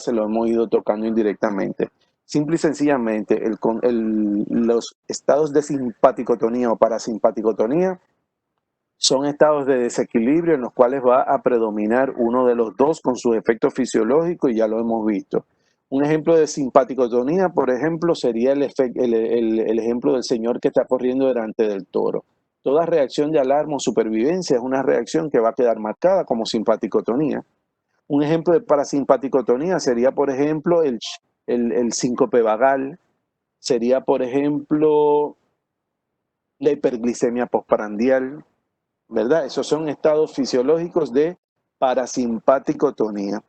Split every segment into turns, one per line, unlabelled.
se lo hemos ido tocando indirectamente. Simple y sencillamente, los estados de simpaticotonía o parasimpaticotonía son estados de desequilibrio en los cuales va a predominar uno de los dos con sus efectos fisiológicos y ya lo hemos visto. Un ejemplo de simpaticotonía, por ejemplo, sería el ejemplo del señor que está corriendo delante del toro. Toda reacción de alarma o supervivencia es una reacción que va a quedar marcada como simpaticotonía. Un ejemplo de parasimpaticotonía sería, por ejemplo, el síncope vagal, sería, por ejemplo, la hiperglicemia postprandial, ¿verdad? Esos son estados fisiológicos de parasimpaticotonía.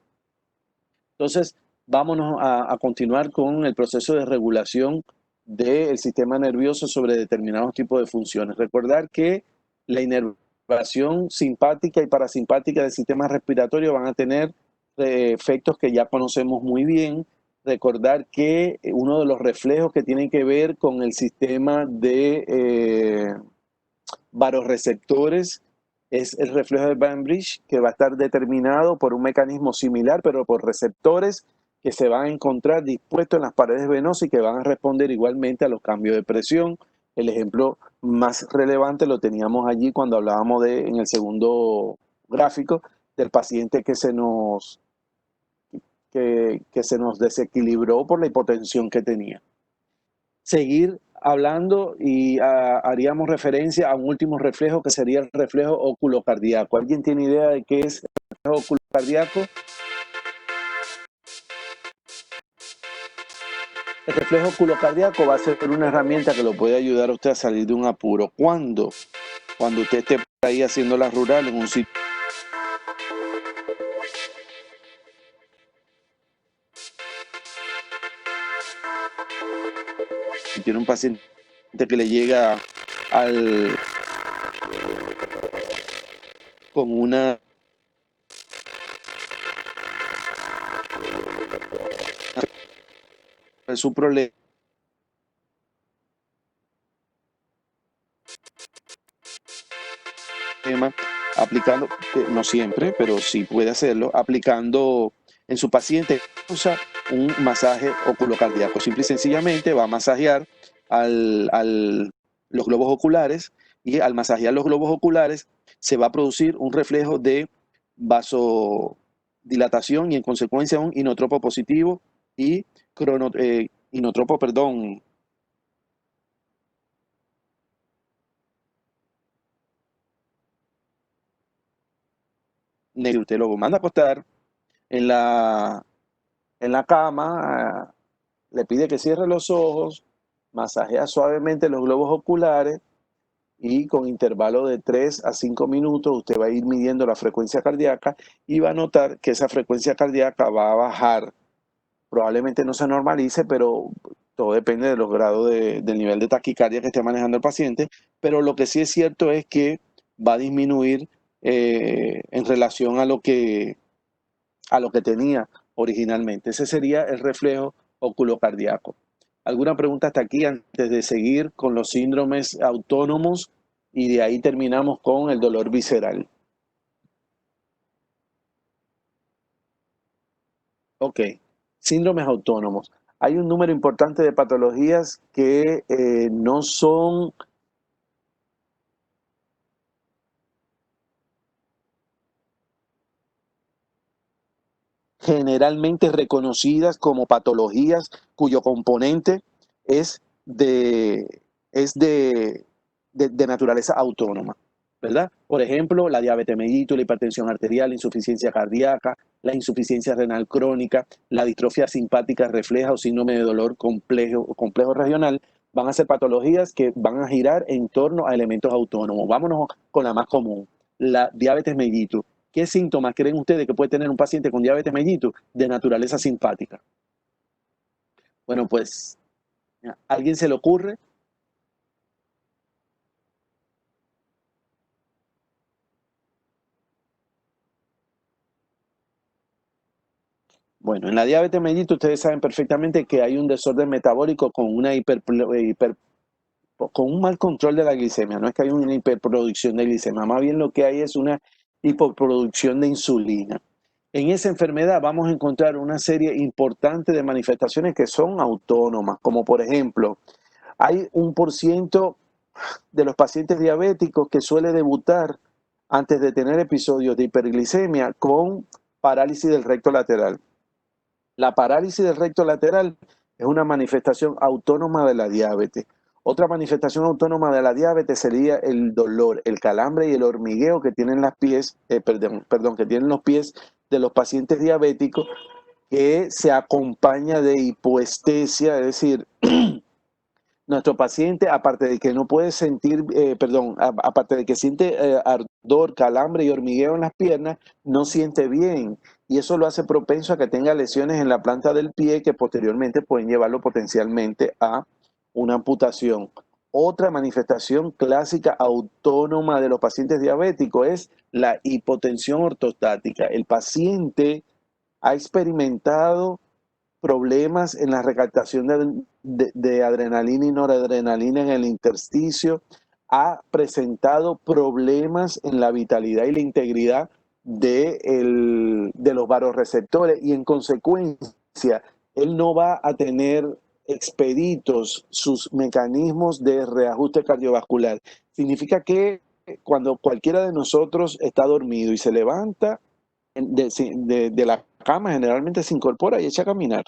Entonces, vámonos a continuar con el proceso de regulación del sistema nervioso sobre determinados tipos de funciones. Recordar que la inervación simpática y parasimpática del sistema respiratorio van a tener efectos que ya conocemos muy bien. Recordar que uno de los reflejos que tienen que ver con el sistema de varoreceptores es el reflejo de Bainbridge, que va a estar determinado por un mecanismo similar, pero por receptores que se van a encontrar dispuestos en las paredes venosas y que van a responder igualmente a los cambios de presión. El ejemplo más relevante lo teníamos allí cuando hablábamos en el segundo gráfico del paciente que se nos desequilibró por la hipotensión que tenía. Seguir hablando y haríamos referencia a un último reflejo que sería el reflejo oculocardíaco. ¿Alguien tiene idea de qué es el reflejo oculocardíaco? El reflejo oculocardíaco va a ser una herramienta que lo puede ayudar a usted a salir de un apuro. ¿Cuándo? Cuando usted esté por ahí haciendo la rural en un sitio. Tiene un paciente que le llega con una su problema aplicando, no siempre, pero sí puede hacerlo, aplicando en su paciente usa un masaje oculocardíaco. Simple y sencillamente va a masajear los globos oculares y al masajear los globos oculares se va a producir un reflejo de vasodilatación y en consecuencia un inotropo positivo y inotropo, perdón, negro. Usted lo manda a acostar en la cama, le pide que cierre los ojos, masajea suavemente los globos oculares y con intervalo de 3 a 5 minutos usted va a ir midiendo la frecuencia cardíaca y va a notar que esa frecuencia cardíaca va a bajar. Probablemente no se normalice, pero todo depende de los grados del nivel de taquicardia que esté manejando el paciente. Pero lo que sí es cierto es que va a disminuir en relación a lo que tenía originalmente. Ese sería el reflejo oculocardíaco. ¿Alguna pregunta hasta aquí antes de seguir con los síndromes autónomos? Y de ahí terminamos con el dolor visceral. Ok, síndromes autónomos. Hay un número importante de patologías que no son generalmente reconocidas como patologías cuyo componente es de naturaleza autónoma, ¿verdad? Por ejemplo, la diabetes mellitus, la hipertensión arterial, la insuficiencia cardíaca, la insuficiencia renal crónica, la distrofia simpática refleja o síndrome de dolor complejo regional, van a ser patologías que van a girar en torno a elementos autónomos. Vámonos con la más común, la diabetes mellitus. ¿Qué síntomas creen ustedes que puede tener un paciente con diabetes mellitus de naturaleza simpática? Bueno, pues, ¿a alguien se le ocurre? Bueno, en la diabetes mellitus ustedes saben perfectamente que hay un desorden metabólico con con un mal control de la glicemia. No es que hay una hiperproducción de glicemia, más bien lo que hay es una hipoproducción de insulina. En esa enfermedad vamos a encontrar una serie importante de manifestaciones que son autónomas, como por ejemplo, hay 1% de los pacientes diabéticos que suele debutar antes de tener episodios de hiperglicemia con parálisis del recto lateral. La parálisis del recto lateral es una manifestación autónoma de la diabetes. Otra manifestación autónoma de la diabetes sería el dolor, el calambre y el hormigueo que tienen que tienen los pies de los pacientes diabéticos, que se acompaña de hipoestesia, es decir, nuestro paciente, aparte de que no puede sentir, aparte de que siente ardor, calambre y hormigueo en las piernas, no siente bien. Y eso lo hace propenso a que tenga lesiones en la planta del pie que posteriormente pueden llevarlo potencialmente a una amputación. Otra manifestación clásica autónoma de los pacientes diabéticos es la hipotensión ortostática. El paciente ha experimentado problemas en la recaptación de adrenalina y noradrenalina en el intersticio, ha presentado problemas en la vitalidad y la integridad de los vasoreceptores, y en consecuencia él no va a tener expeditos sus mecanismos de reajuste cardiovascular. Significa que cuando cualquiera de nosotros está dormido y se levanta de la cama, generalmente se incorpora y echa a caminar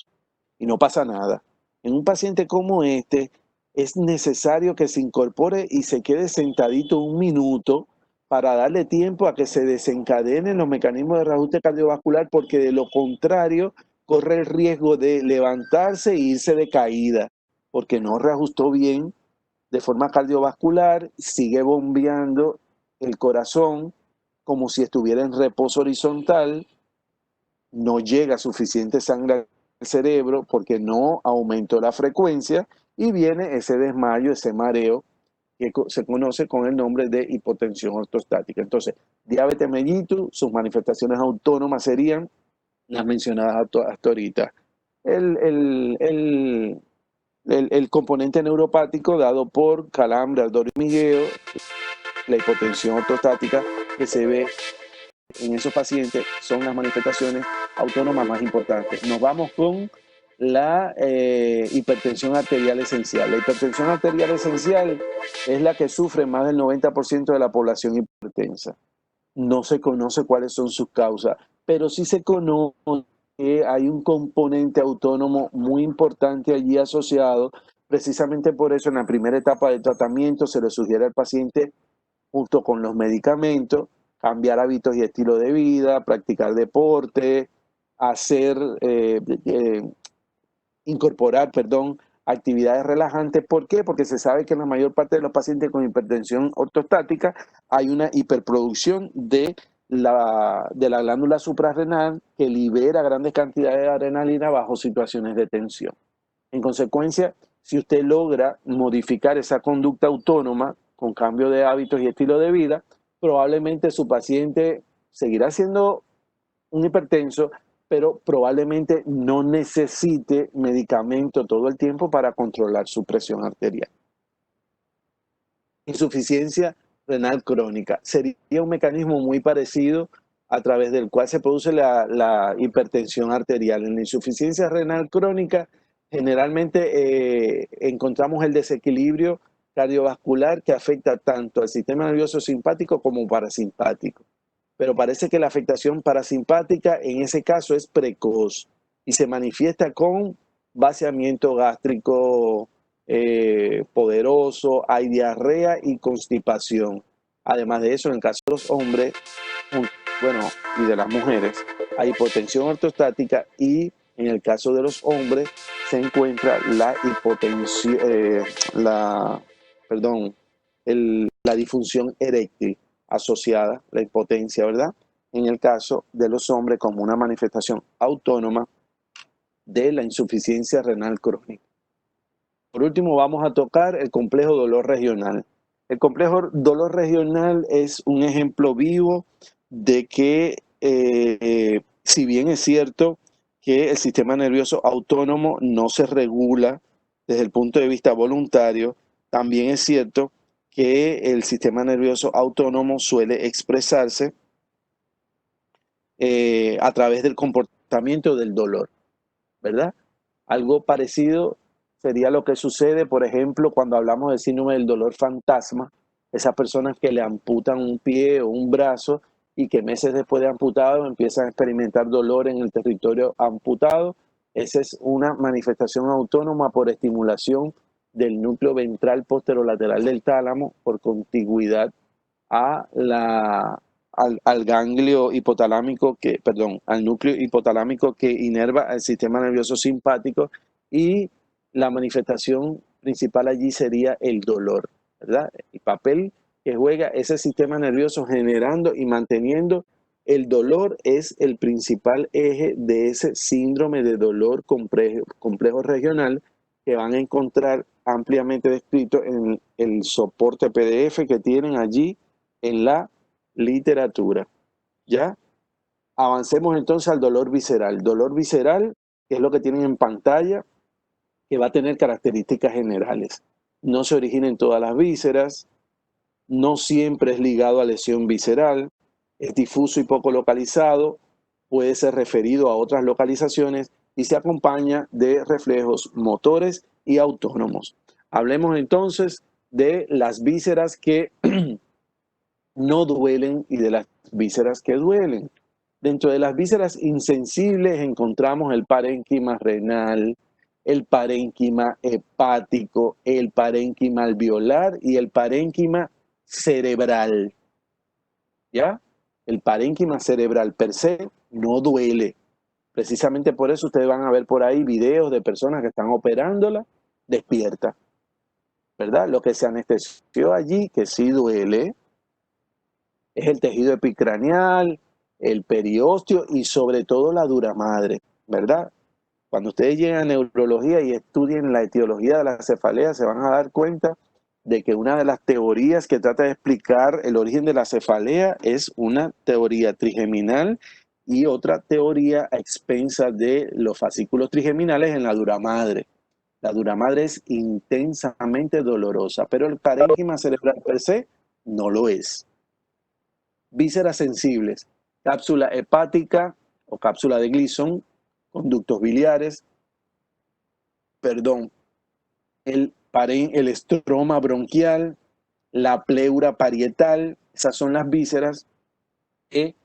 y no pasa nada. En un paciente como este, es necesario que se incorpore y se quede sentadito un minuto para darle tiempo a que se desencadenen los mecanismos de reajuste cardiovascular, porque de lo contrario corre el riesgo de levantarse e irse de caída, porque no reajustó bien de forma cardiovascular, sigue bombeando el corazón como si estuviera en reposo horizontal, no llega suficiente sangre al cerebro porque no aumentó la frecuencia, y viene ese desmayo, ese mareo que se conoce con el nombre de hipotensión ortostática. Entonces, diabetes mellitus, sus manifestaciones autónomas serían las mencionadas hasta ahorita. El, el, el, el componente neuropático dado por calambre, ardor y hormigueo, la hipotensión ortostática que se ve en esos pacientes, son las manifestaciones autónomas más importantes. Nos vamos con la hipertensión arterial esencial. La hipertensión arterial esencial es la que sufre más del 90% de la población hipertensa. No se conoce cuáles son sus causas, pero sí se conoce que hay un componente autónomo muy importante allí asociado. Precisamente por eso, en la primera etapa de tratamiento se le sugiere al paciente, junto con los medicamentos, cambiar hábitos y estilo de vida, practicar deporte, hacer, incorporar, actividades relajantes. ¿Por qué? Porque se sabe que en la mayor parte de los pacientes con hipertensión ortostática hay una hiperproducción de la glándula suprarrenal, que libera grandes cantidades de adrenalina bajo situaciones de tensión. En consecuencia, si usted logra modificar esa conducta autónoma con cambio de hábitos y estilo de vida, probablemente su paciente seguirá siendo un hipertenso, pero probablemente no necesite medicamento todo el tiempo para controlar su presión arterial. Insuficiencia renal crónica sería un mecanismo muy parecido a través del cual se produce la hipertensión arterial. En la insuficiencia renal crónica generalmente encontramos el desequilibrio cardiovascular que afecta tanto al sistema nervioso simpático como parasimpático. Pero parece que la afectación parasimpática en ese caso es precoz y se manifiesta con vaciamiento gástrico poderoso, hay diarrea y constipación. Además de eso, en el caso de los hombres, y de las mujeres, hay hipotensión ortostática, y en el caso de los hombres se encuentra la hipotensión, la disfunción eréctil asociada, la impotencia, ¿verdad? En el caso de los hombres, como una manifestación autónoma de la insuficiencia renal crónica. Por último, vamos a tocar el complejo dolor regional. El complejo dolor regional es un ejemplo vivo de que, si bien es cierto que el sistema nervioso autónomo no se regula desde el punto de vista voluntario, también es cierto que el sistema nervioso autónomo suele expresarse a través del comportamiento del dolor, ¿verdad? Algo parecido sería lo que sucede, por ejemplo, cuando hablamos del síndrome del dolor fantasma, esas personas que le amputan un pie o un brazo y que meses después de amputado empiezan a experimentar dolor en el territorio amputado. Esa es una manifestación autónoma por estimulación del núcleo ventral posterolateral del tálamo por contigüidad a al ganglio hipotalámico al núcleo hipotalámico que inerva al sistema nervioso simpático, y la manifestación principal allí sería el dolor, ¿verdad? El papel que juega ese sistema nervioso generando y manteniendo el dolor es el principal eje de ese síndrome de dolor complejo regional, que van a encontrar ampliamente descrito en el soporte PDF que tienen allí en la literatura. ¿Ya? Avancemos entonces al dolor visceral. Dolor visceral, que es lo que tienen en pantalla, que va a tener características generales. No se origina en todas las vísceras, no siempre es ligado a lesión visceral, es difuso y poco localizado, puede ser referido a otras localizaciones y se acompaña de reflejos motores y autónomos. Hablemos entonces de las vísceras que no duelen y de las vísceras que duelen. Dentro de las vísceras insensibles encontramos el parénquima renal, el parénquima hepático, el parénquima alveolar y el parénquima cerebral. ¿Ya? El parénquima cerebral per se no duele. Precisamente por eso ustedes van a ver por ahí videos de personas que están operándola despierta, ¿verdad? Lo que se anestesió allí, que sí duele, es el tejido epicraneal, el periósteo y sobre todo la dura madre, ¿verdad? Cuando ustedes llegan a neurología y estudien la etiología de la cefalea, se van a dar cuenta de que una de las teorías que trata de explicar el origen de la cefalea es una teoría trigeminal y otra teoría a expensas de los fascículos trigeminales en la dura madre. La dura madre es intensamente dolorosa, pero el parénquima cerebral per se no lo es. Vísceras sensibles, cápsula hepática o cápsula de Gleason, conductos biliares, el estroma bronquial, la pleura parietal, esas son las vísceras que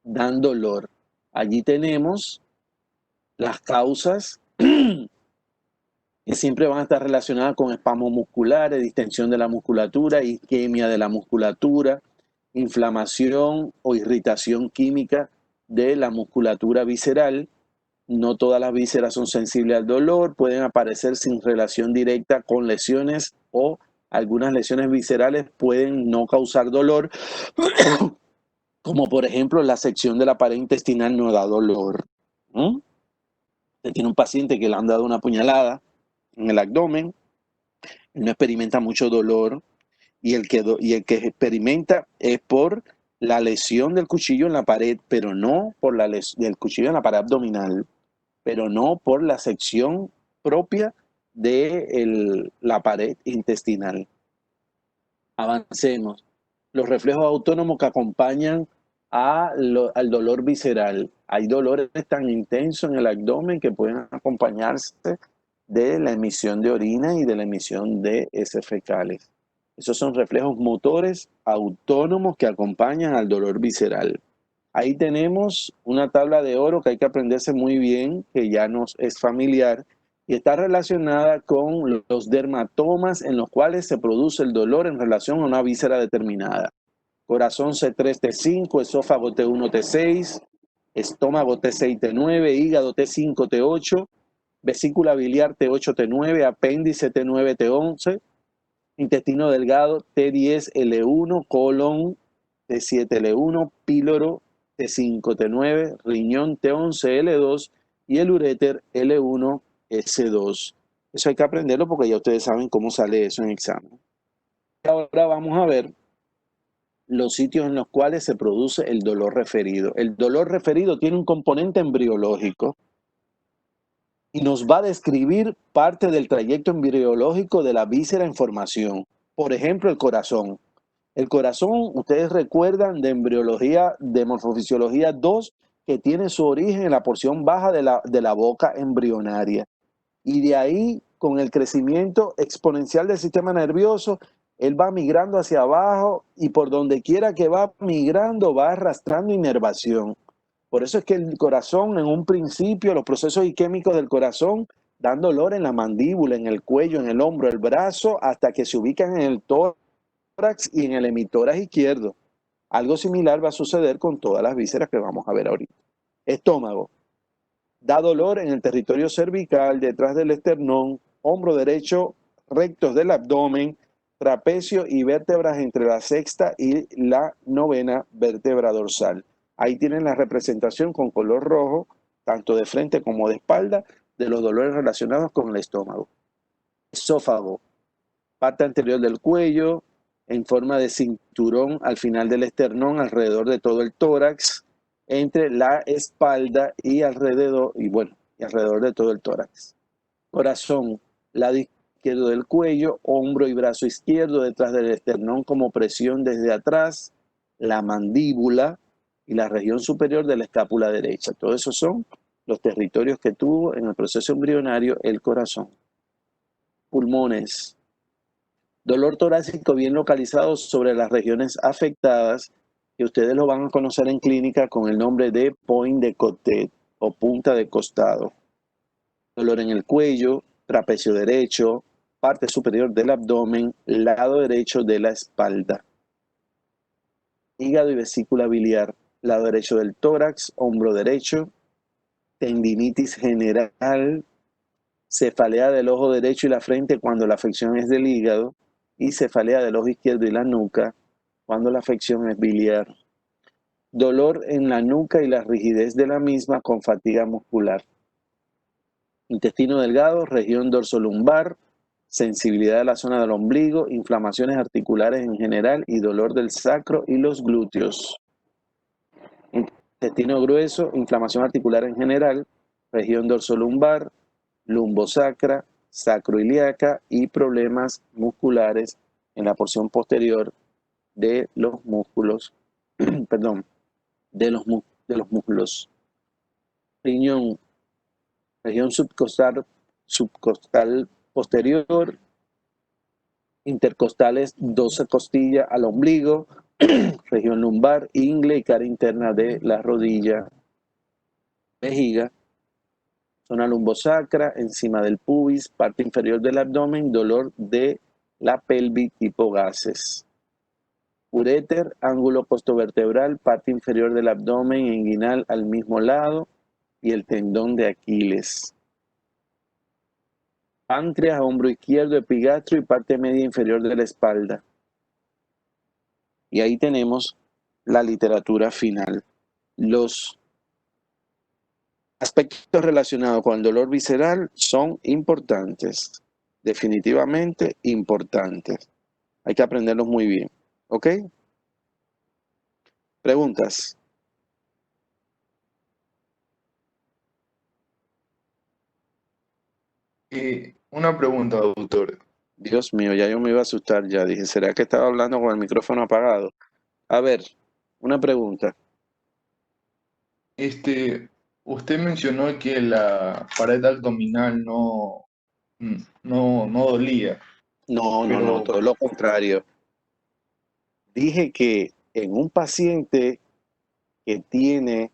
dan dolor. Allí tenemos las causas que siempre van a estar relacionadas con espasmos musculares, distensión de la musculatura, isquemia de la musculatura, inflamación o irritación química de la musculatura visceral. No todas las vísceras son sensibles al dolor, pueden aparecer sin relación directa con lesiones o algunas lesiones viscerales pueden no causar dolor, como por ejemplo la sección de la pared intestinal no da dolor. Usted tiene un paciente que le han dado una puñalada en el abdomen, no experimenta mucho dolor, y el que experimenta es por la lesión del cuchillo en la pared, pero no por la lesión del cuchillo en la pared abdominal, pero no por la sección propia de la pared intestinal. Avancemos. Los reflejos autónomos que acompañan al dolor visceral. Hay dolores tan intensos en el abdomen que pueden acompañarse de la emisión de orina y de la emisión de heces fecales. Esos son reflejos motores autónomos que acompañan al dolor visceral. Ahí tenemos una tabla de oro que hay que aprenderse muy bien, que ya nos es familiar, y está relacionada con los dermatomas en los cuales se produce el dolor en relación a una víscera determinada. Corazón C3, T5, esófago T1, T6, estómago T6, T9, hígado T5, T8, vesícula biliar T8, T9, apéndice T9, T11, intestino delgado T10, L1, colon T7, L1, píloro T5, T9, riñón T11, L2 y el uréter L1, S2. Eso hay que aprenderlo porque ya ustedes saben cómo sale eso en examen. Ahora vamos a ver los sitios en los cuales se produce el dolor referido. El dolor referido tiene un componente embriológico y nos va a describir parte del trayecto embriológico de la víscera en formación. Por ejemplo, el corazón. El corazón, ustedes recuerdan de embriología, de morfofisiología 2, que tiene su origen en la porción baja de la boca embrionaria. Y de ahí, con el crecimiento exponencial del sistema nervioso, él va migrando hacia abajo y por donde quiera que va migrando, va arrastrando inervación. Por eso es que el corazón, en un principio, los procesos isquémicos del corazón dan dolor en la mandíbula, en el cuello, en el hombro, el brazo, hasta que se ubican en el tórax y en el hemitórax izquierdo. Algo similar va a suceder con todas las vísceras que vamos a ver ahorita. Estómago. Da dolor en el territorio cervical, detrás del esternón, hombro derecho, rectos del abdomen, trapecio y vértebras entre la sexta y la novena vértebra dorsal. Ahí tienen la representación con color rojo, tanto de frente como de espalda, de los dolores relacionados con el estómago. Esófago, parte anterior del cuello, en forma de cinturón al final del esternón, alrededor de todo el tórax, entre la espalda y alrededor, y alrededor de todo el tórax. Corazón, lado izquierdo del cuello, hombro y brazo izquierdo detrás del esternón como presión desde atrás, la mandíbula y la región superior de la escápula derecha. Todos esos son los territorios que tuvo en el proceso embrionario el corazón. Pulmones, dolor torácico bien localizado sobre las regiones afectadas, que ustedes lo van a conocer en clínica con el nombre de point de côté o punta de costado. Dolor en el cuello, trapecio derecho, parte superior del abdomen, lado derecho de la espalda. Hígado y vesícula biliar, lado derecho del tórax, hombro derecho, tendinitis general, cefalea del ojo derecho y la frente cuando la afección es del hígado, y cefalea del ojo izquierdo y la nuca cuando la afección es biliar. Dolor en la nuca y la rigidez de la misma con fatiga muscular. Intestino delgado, región dorsolumbar, sensibilidad de la zona del ombligo, inflamaciones articulares en general y dolor del sacro y los glúteos. Intestino grueso, inflamación articular en general, región dorsolumbar, lumbosacra, sacroiliaca y problemas musculares en la porción posterior de los músculos, perdón, de los músculos. Riñón, región subcostal posterior, intercostales, 12 costillas al ombligo, región lumbar, ingle y cara interna de la rodilla, vejiga, zona lumbosacra, encima del pubis, parte inferior del abdomen, dolor de la pelvis tipo gases. Uréter, ángulo costovertebral, parte inferior del abdomen, inguinal al mismo lado y el tendón de Aquiles. Páncreas, hombro izquierdo, epigastro y parte media inferior de la espalda. Y ahí tenemos la literatura final. Los aspectos relacionados con el dolor visceral son importantes, definitivamente importantes. Hay que aprenderlos muy bien, ¿ok? Preguntas.
Una pregunta, doctor.
Dios mío, ya yo me iba a asustar ya. Dije, ¿será que estaba hablando con el micrófono apagado? A ver, una pregunta.
Este, Usted mencionó que la pared abdominal no dolía,
No,
pero
todo lo contrario. Dije que en un paciente que tiene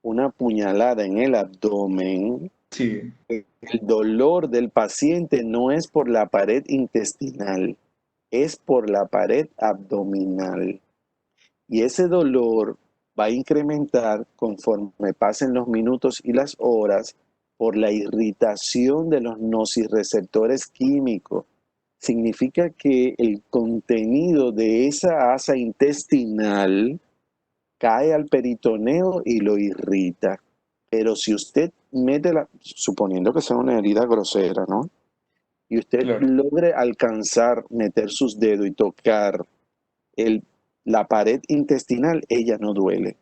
una puñalada en el abdomen,
sí,
el dolor del paciente no es por la pared intestinal, es por la pared abdominal. Y ese dolor va a incrementar conforme pasen los minutos y las horas por la irritación de los nociceptores químicos. Significa que el contenido de esa asa intestinal cae al peritoneo y lo irrita. Pero si usted mete suponiendo que sea una herida grosera, ¿no? Y usted
claro.
logre alcanzar, meter sus dedos y tocar el, la pared intestinal, ella no duele.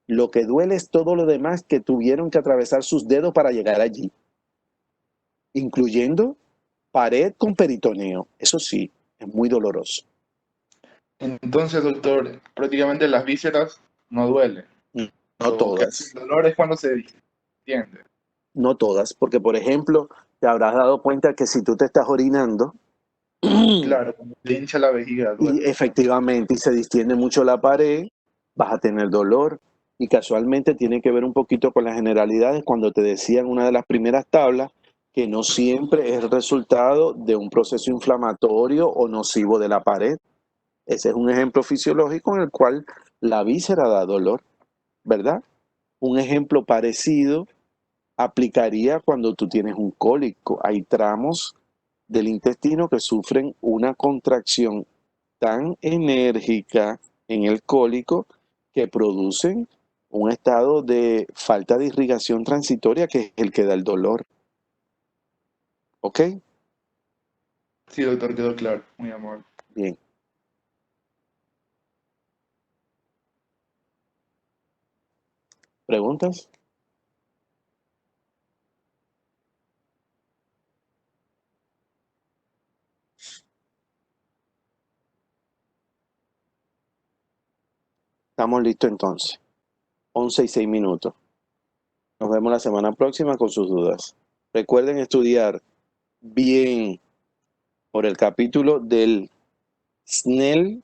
Lo que duele es todo lo demás que tuvieron que atravesar sus dedos para llegar allí, incluyendo pared con peritoneo. Eso sí, es muy doloroso.
Entonces, doctor, prácticamente las vísceras no duelen.
No
O casi
todas,
el dolor es cuando se distiende.
no todas, porque por ejemplo, te habrás dado cuenta que si tú te estás orinando,
Claro, cuando te hincha la vejiga
y
duele.
efectivamente y se distiende mucho la pared, vas a tener dolor. Y casualmente tiene que ver un poquito con las generalidades cuando te decía en una de las primeras tablas que no siempre es el resultado de un proceso inflamatorio o nocivo de la pared. Ese es un ejemplo fisiológico en el cual la víscera da dolor, ¿verdad? Un ejemplo parecido aplicaría cuando tú tienes un cólico. Hay tramos del intestino que sufren una contracción tan enérgica en el cólico que producen un estado de falta de irrigación transitoria que es el que da el dolor. ¿Ok?
Sí, doctor, quedó claro. Muy amable.
Bien. ¿Preguntas? Estamos listos entonces. 11:06. Nos vemos la semana próxima con sus dudas. Recuerden estudiar bien por el capítulo del SNEL,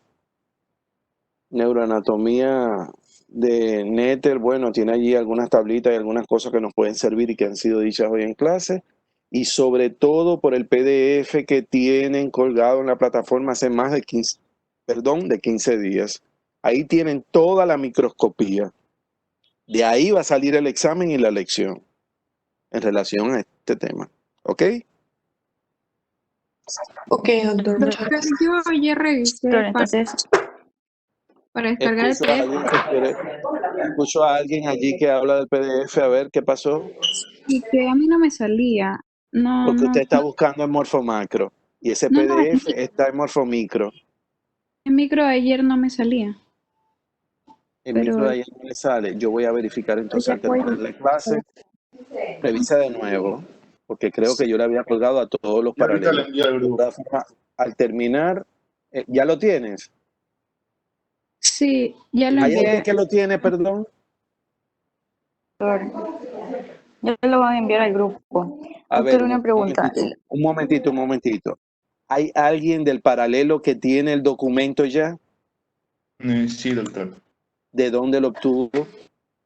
neuroanatomía de Nether. Bueno, tiene allí algunas tablitas y algunas cosas que nos pueden servir y que han sido dichas hoy en clase. Y sobre todo por el PDF que tienen colgado en la plataforma hace más de 15 días. Ahí tienen toda la microscopía. De ahí va a salir el examen y la lección en relación a este tema. ¿Ok?
Ok, doctor, muchas
Doctor,
gracias.
yo ayer revisé
Doctor, entonces,
para descargar el
Escucho a alguien que quiere,
PDF
escucho a alguien allí que habla del PDF. A ver qué pasó.
y que a mí no me salía. No,
Porque usted
no,
está buscando en Morfomacro y ese
no, no,
PDF está en Morfomicro.
en micro ayer no me salía,
En micro de
pero
ahí no le sale. Yo voy a verificar entonces
ya
al
fue.
terminar la clase. Revisa de nuevo, porque creo que yo le había colgado a todos los
Y ahorita le
paralelos.
envío al
De
grupo.
todas formas, al terminar, ¿ya lo tienes?
Sí, ya lo
¿Hay alguien
envié.
que lo tiene, perdón?
doctor, yo lo voy a enviar al grupo.
A ver,
Doctor, una pregunta.
un momentito. ¿Hay alguien del paralelo que tiene el documento ya?
Sí, doctor.
¿De dónde lo obtuvo?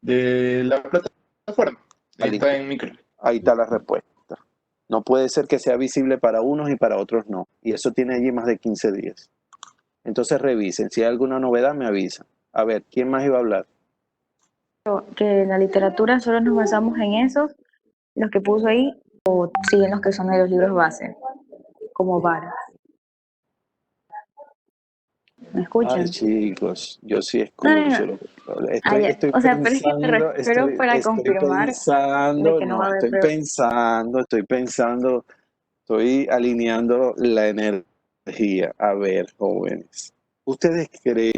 De la plataforma.
Ah,
Está
listo.
en micro.
Ahí está la respuesta. No puede ser que sea visible para unos y para otros no. Y eso tiene allí más de 15 días. Entonces revisen. Si hay alguna novedad, me avisan. A ver, ¿quién más iba a hablar?
Que en la literatura solo nos basamos en esos, los que puso ahí, o siguen los que son de los libros base, como VAR. ¿Me
Ay,
escuchan?
chicos, yo sí
No, no,
escucho.
no. Ah,
Estoy,
ya.
estoy
O sea, pero es que me
pensando,
refiero para confirmar de que no va a haber prueba.
estoy alineando la energía. A ver, jóvenes, ¿ustedes creen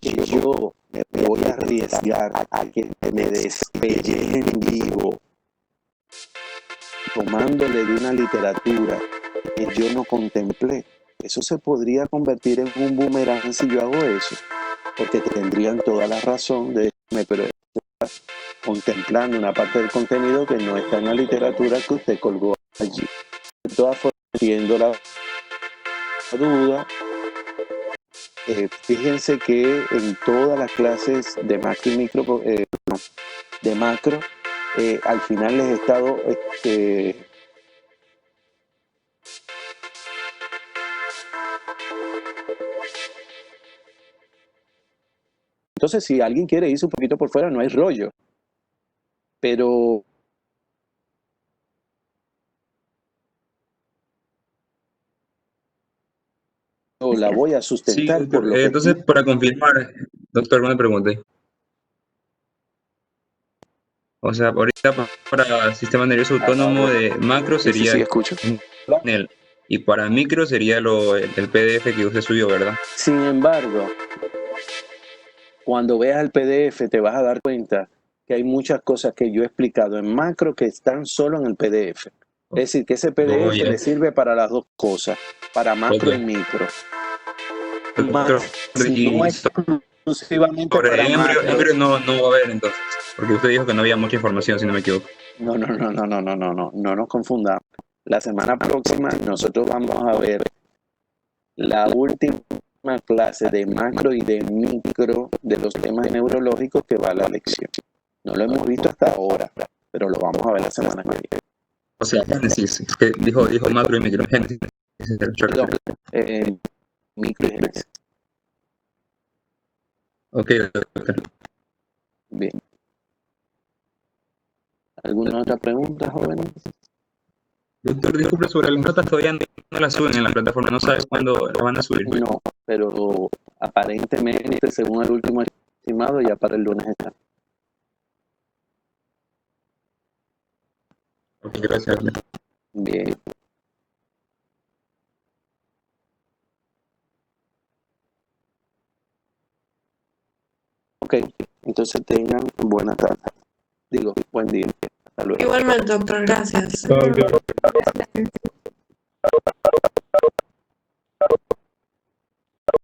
que yo me voy a arriesgar a que me despelleje en vivo tomándole de una literatura que yo no contemplé? Eso se podría convertir en un boomerang si yo hago eso, porque tendrían toda la razón de decirme, pero está contemplando una parte del contenido que no está en la literatura que usted colgó allí. De todas formas, entiendo la duda. Fíjense que en todas las clases de macro y micro, de macro, al final les he estado entonces, si alguien quiere irse un poquito por fuera, no hay rollo. Pero la
Gracias.
voy a
Sí,
sustentar por
doctor.
lo que
Entonces, para confirmar, doctor, una pregunta. O sea, ahorita para sistema nervioso autónomo de macro
sí, sí,
sería
sí, escucho.
el y para micro sería el PDF que usted subió, ¿verdad?
Sin embargo, cuando veas el PDF te vas a dar cuenta que hay muchas cosas que yo he explicado en macro que están solo en el PDF. Es decir, que ese
Oh,
PDF
ya.
le sirve para las dos cosas, para
Ok.
macro y micro.
Doctor,
Si no
y
exclusivamente
sobre
para
embrios
macros.
no va a haber entonces, porque usted dijo que no había mucha información, si no me equivoco.
No nos confundamos. La semana próxima nosotros vamos a ver la última clase de macro y de micro de los temas neurológicos que va a la lección. No lo hemos visto hasta ahora, pero lo vamos a ver la semana que viene.
O sea, Génesis, que dijo macro y micro, Génesis.
Perdón, micro y génesis.
Ok, doctor.
Bien. ¿Alguna otra pregunta, jóvenes?
Doctor, disculpe, sobre las notas todavía no las suben en la plataforma, no sabe cuándo las van a subir.
No, pero aparentemente, según el último estimado, ya para el lunes está.
Ok, gracias.
Bien. Ok, entonces tengan buena tarde. Digo, buen día. Hasta luego.
Igualmente, doctor, gracias.
Gracias.